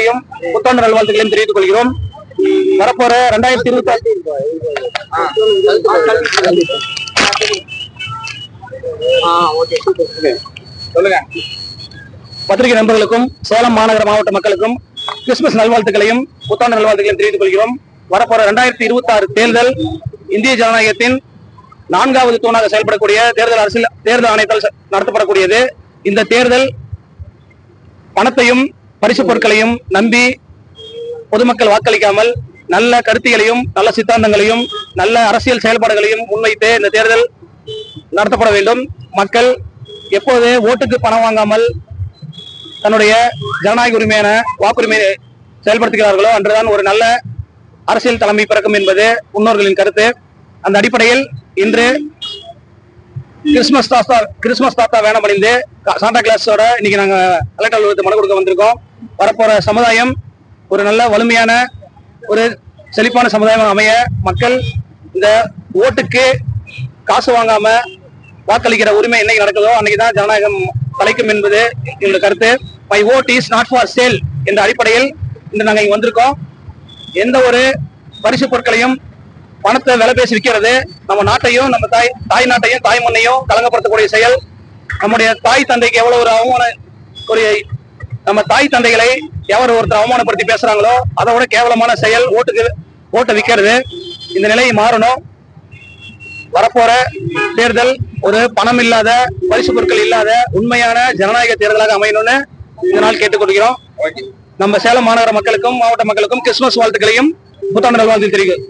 வாழ்த்துக்களையும் புத்தாண்டு நல்வாழ்த்துக்களையும் தெரிவித்துக் கொள்கிறோம். வரப்போற 2026 பத்திரிகை நண்பர்களுக்கும் சேலம் மாநகர மாவட்ட மக்களுக்கும் கிறிஸ்துமஸ் நல்வாழ்த்துக்களையும் புத்தாண்டு நல்வாழ்த்துக்களையும் தெரிவித்துக் கொள்கிறோம். வரப்போற 2026 தேர்தல் இந்திய ஜனநாயகத்தின் 4வது தூணாக செயல்படக்கூடிய தேர்தல் ஆணையத்தால் நடத்தப்படக்கூடியது. இந்த தேர்தல் பணத்தையும் பரிசு பொருட்களையும் நம்பி பொதுமக்கள் வாக்களிக்காமல் நல்ல கருத்தியலையும் நல்ல சித்தாந்தங்களையும் நல்ல அரசியல் செயல்பாடுகளையும் முன்வைத்து இந்த தேர்தல் நடத்தப்பட வேண்டும். மக்கள் எப்போது ஓட்டுக்கு பணம் வாங்காமல் தன்னுடைய ஜனநாயக உரிமையான வாக்குரிமையை செயல்படுத்துகிறார்களோ அன்றுதான் ஒரு நல்ல அரசியல் தலைமை பிறக்கும் என்பது முன்னோர்களின் கருத்து. அந்த அடிப்படையில் இன்று கிறிஸ்துமஸ் தாத்தா வேனம் அணிந்து சாண்டா கிளாஸோட இன்னைக்கு நாங்க கலெக்டர் அலுவலகத்தை மனு கொடுக்க வந்திருக்கோம். வரப்போற சமுதாயம் ஒரு நல்ல வலிமையான ஒரு செழிப்பான சமுதாயம் அமைய மக்கள் இந்த ஓட்டுக்கு காசு வாங்காம வாக்களிக்கிற உரிமை என்னைக்கு நடக்குதோ அன்னைக்குதான் ஜனநாயகம் தலைக்கும் என்பது என்னோட கருத்து. My vote is not for sale என்ற அடிப்படையில் இன்று நாங்க இங்க வந்திருக்கோம். எந்த ஒரு பரிசு பொருட்களையும் பணத்தை விலை பேசி விற்கிறது நம்ம நாட்டையும் நம்ம தாய் நாட்டையும் தாய் மண்ணையும் கலங்கப்படுத்தக்கூடிய செயல். நம்முடைய தாய் தந்தைக்கு எவ்வளவு ஒரு நம்ம தாய் தந்தைகளை எவர் ஒருத்தர் அவமானப்படுத்தி பேசுறாங்களோ அதை விட கேவலமான செயல் ஓட்டை விற்கிறது. இந்த நிலையை மாறணும். வரப்போற தேர்தல் ஒரு பணம் இல்லாத பரிசு பொருட்கள் இல்லாத உண்மையான ஜனநாயக தேர்தலாக அமையணும்னு இதனால் கேட்டுக்கொள்கிறோம். நம்ம சேலம் மாநகர மக்களுக்கும் மாவட்ட மக்களுக்கும் கிறிஸ்துமஸ் வாழ்த்துக்களையும் புத்தாண்டு நல்வாழ்த்து தெரிவிக்கிறோம்.